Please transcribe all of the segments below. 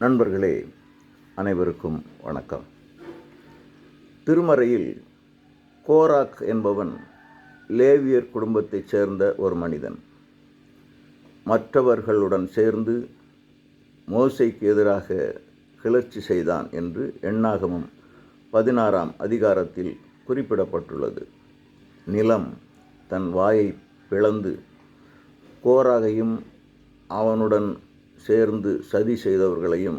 நண்பர்களே, அனைவருக்கும் வணக்கம். திருமறையில் கோராக் என்பவன் லேவியர் குடும்பத்தைச் சேர்ந்த ஒரு மனிதன். மற்றவர்களுடன் சேர்ந்து மோசேக்கு எதிராக கிளர்ச்சி செய்தான் என்று எண்ணாகமம் 16ஆம் அதிகாரத்தில் குறிப்பிடப்பட்டுள்ளது. நிலம் தன் வாயை பிளந்து கோராகையும் அவனுடன் சேர்ந்து சதி செய்தவர்களையும்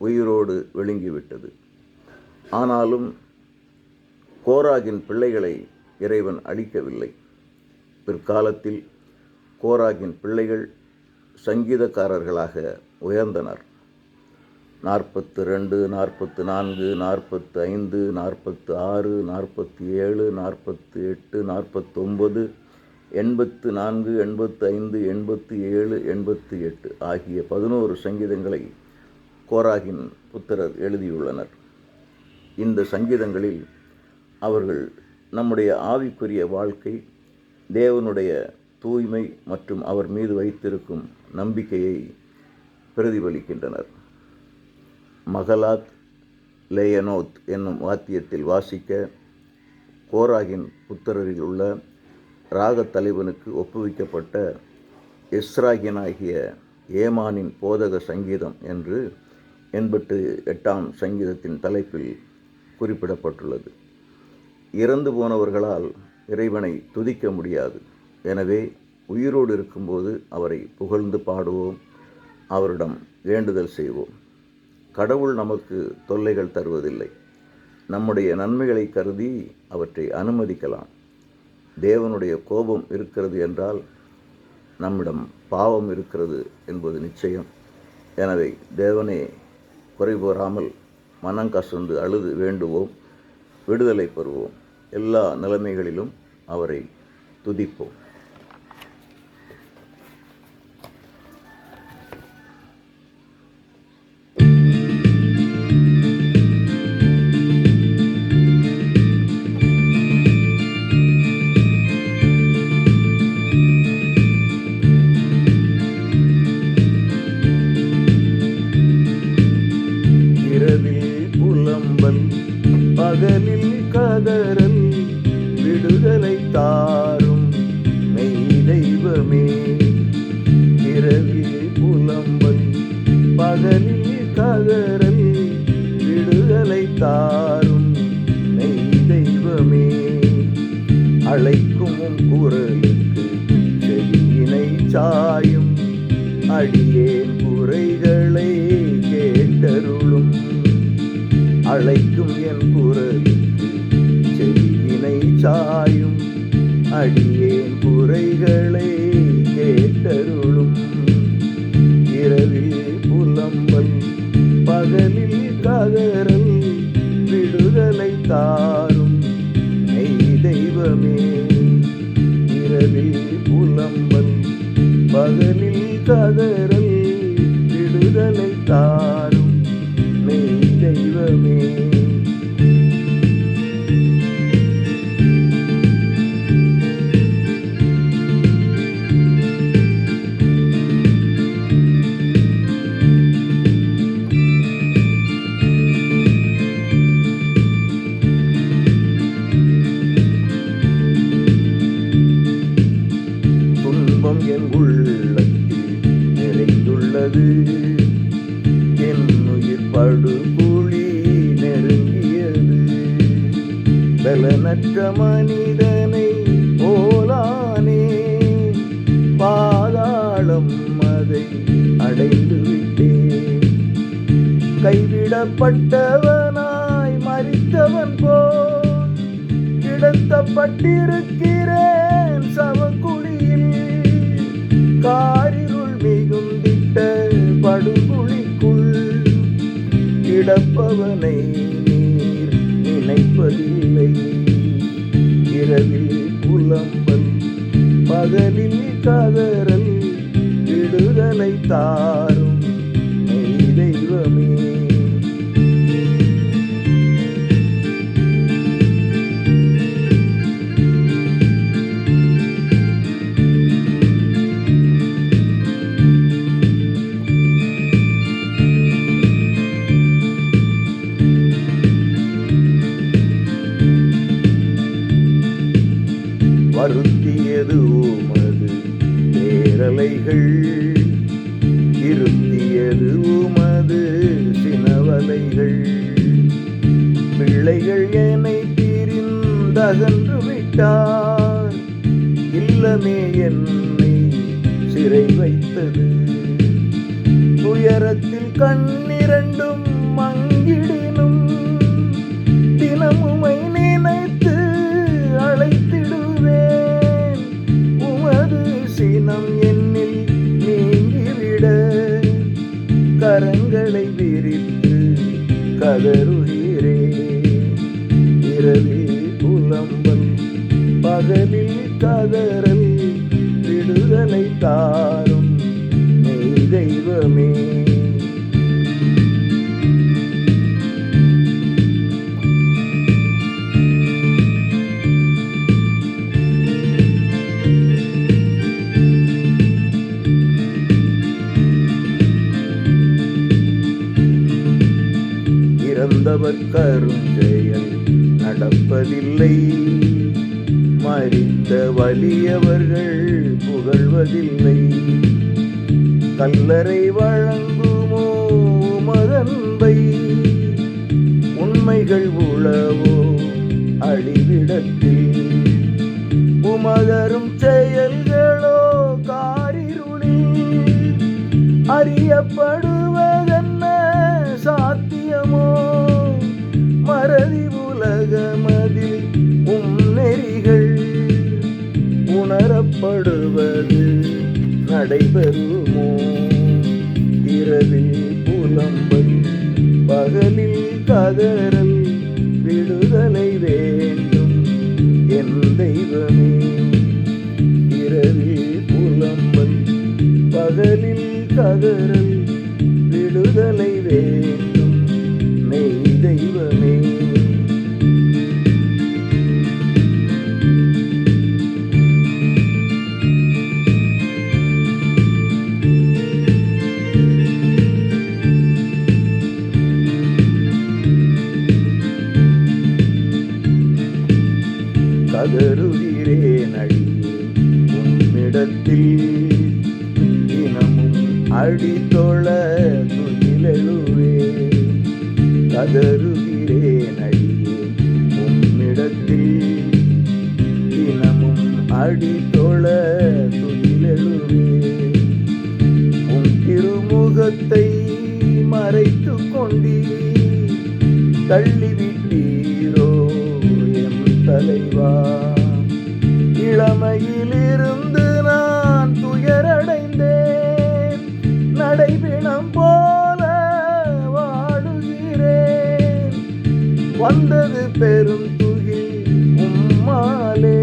உயிரோடு விழுங்கிவிட்டது. ஆனாலும் கோராகின் பிள்ளைகளை இறைவன் அழிக்கவில்லை. பிற்காலத்தில் கோராகின் பிள்ளைகள் சங்கீதக்காரர்களாக உயர்ந்தனர். 42, 44, 45, 46, 47, 48, 49, 84, 85, 87, 88 ஆகிய 11 சங்கீதங்களை கோராகின் புத்திரர் எழுதியுள்ளனர். இந்த சங்கீதங்களில் அவர்கள் நம்முடைய ஆவிக்குரிய வாழ்க்கை, தேவனுடைய தூய்மை மற்றும் அவர் மீது வைத்திருக்கும் நம்பிக்கையை பிரதிபலிக்கின்றனர். மகலாத் லேயனோத் என்னும் வாத்தியத்தில் வாசிக்க கோராகின் புத்திரரில் உள்ள ராகத் தலைவனுக்கு ஒப்புவிக்கப்பட்ட எஸ்ராகியனாகிய ஏமானின் போதக சங்கீதம் என்று 88ஆம் சங்கீதத்தின் தலைப்பில் குறிப்பிடப்பட்டுள்ளது. இறந்து போனவர்களால் இறைவனை துதிக்க முடியாது. எனவே உயிரோடு இருக்கும்போது அவரை புகழ்ந்து பாடுவோம், அவரிடம் வேண்டுதல் செய்வோம். கடவுள் நமக்கு தொல்லைகள் தருவதில்லை. நம்முடைய நன்மைகளை கருதி அவற்றை அனுமதிக்கலாம். தேவனுடைய கோபம் இருக்கிறது என்றால் நம்மிடம் பாவம் இருக்கிறது என்பது நிச்சயம். எனவே தேவனே, குறைபோறாமல் மனங்கசந்து அழுது வேண்டுவோம், விடுதலை பெறுவோம். எல்லா நிலைமைகளிலும் அவரை துதிப்போம். பகலில் கதறல், விடுதலை தாரும் மெய் தெய்வமே. இரவில் புலம்பல், பகலில் கதறல், விடுதலை தாரும் மெய் தெய்வமே. அழைக்கும் குரலுக்கு செவியினை சாயும், அடியேன் குறைகளை கேட்டருளும். அழைக்கும் என் குரலுக்கு செவியினை சாயும், அடியேன் குறைகளை கேட்டருளும். இரவில் புலம்பல், பகலில் கதறல், விடுதலை தாரும் மெய் தெய்வமே. இரவில் புலம்பல், பகலில் கதறல், விடுதலை தாரும் மெய் தெய்வமே. துன்பம் என் உள்ளத்தில் நிறைந்துள்ளது, என் உயிர் படுகுழி நெருங்கியது. பலனற்ற மனிதனை போலானே, பாதாளம் அதை அடைந்து விட்டேன். கைவிடப்பட்டவனாய் மரித்தவன் போல் கிடத்தப்பட்டிருக்கிறேன் சவக்குழியில். காரிருள் மிகுந்திட்ட படுகுழிக்குள் கிடப்பவனை நீர் நினைப்பதில்லை. இரவில் புலம்பல், பகலில் கதறல், விடுதலை தாரும் மெய் தெய்வமே. நிறுத்தியது உமது பேரலைகள், இருத்தியது உமது சினவலைகள். பிள்ளைகள் என்னை பிரிந்தகன்று விட்டார், இல்லமே என்னை சிறை வைத்தது. துயரத்தில் கண்ணிரண்டும் மங்கிடினும் தினமுமை நினைத்து அழைத்திடுவேன். உமது சினம் என்னில் நீங்கிவிட கரங்களை விரித்து கதறுகிறேன். இரவில் புலம்பல், பகலில் கதறல், விடுதலை தாரும் மெய் தெய்வமே. இறந்தவர் கருஞ்செயல் நடப்பதில்லை, மரித்த வலியவர்கள் புகழ்வதில்லை. கல்லறை வழங்குமோ உமதன்பை, உண்மைகள் உளவோ அழிவிடத்தில். உமதரும் செயல்களோ காரிருளில், அறியப்படுவதென்ன சாத்தியமோ. மறதி உலகமதில் நெறிகள், உணரப்படுவது நடைபெறுமோ. இரவில் புலம்பல், பகலில் கதறல், விடுதலை வேண்டும் என் தெய்வமே. இரவில் புலம்பல், பகலில் கதறல், விடுதலை வேண்டும் மெய் தெய்வமே. கதறுகிறேன் அடியே உம்மிடத்தில், தினமும் அடித்தொழ துயிலெழுவே. கதறுகிறேன் அடியே உம்மிடத்தில், தினமும் அடித்தொழ துயிலெழுவே. உம் திருமுகத்தை மறைத்து கொண்டீர், தள்ளிவிட்டீரோ எம் தலைவா. இளமையிலிருந்து நான் துயரடைந்தேன், நடைபிணம் போல வாடுகிறேன். வந்தது பெரும் துகில் உம்மாலே,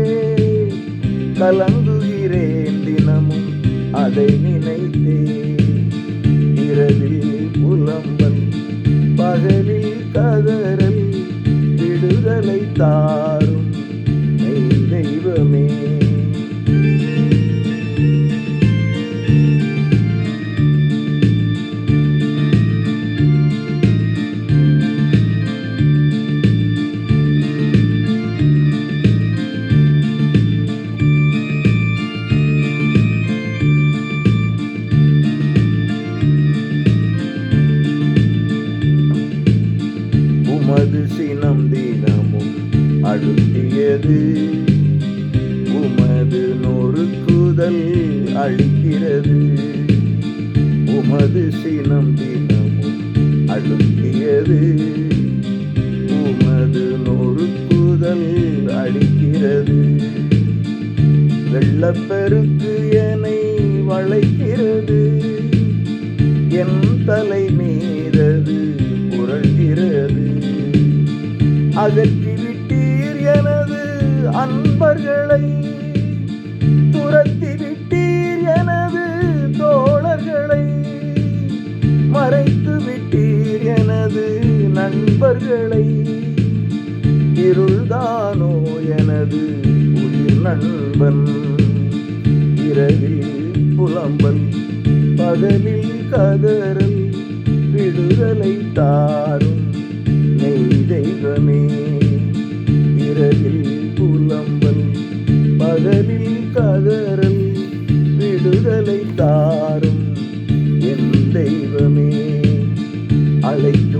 கலங்குகிறேன் தினமும் அதை நினைத்தேன். இரவில் புலம்பல், பகலில் கதறல், விடுதலை தாரும் மெய் தெய்வமே. உமது சினம் தினமும் அழுத்தியது, உமது நொறுக்குதல் அழிக்கிறது. உமது சினம் தினமும் அழுத்தியது, உமது நொறுக்குதல் அழிக்கிறது. வெள்ளப்பெருக்கு என்னை வளைக்கிறது, என் தலை மீதது புரள்கிறது. அகற்றிவிட்டீர் எனது அன்பர்களை, துரத்திவிட்டீர் எனது தோழர்களை. மறைத்து விட்டீர் எனது நண்பர்களை, இருள்தானோ எனது உயிர் நண்பன். இரவில் புலம்பல், பகலில் கதறல், விடுதலை தாரும் மெய் தெய்வமே. இரவில் புலம்பல், பகலில் கதறல் விடுதலை தாரும் என் தெய்வமே. அழைத்த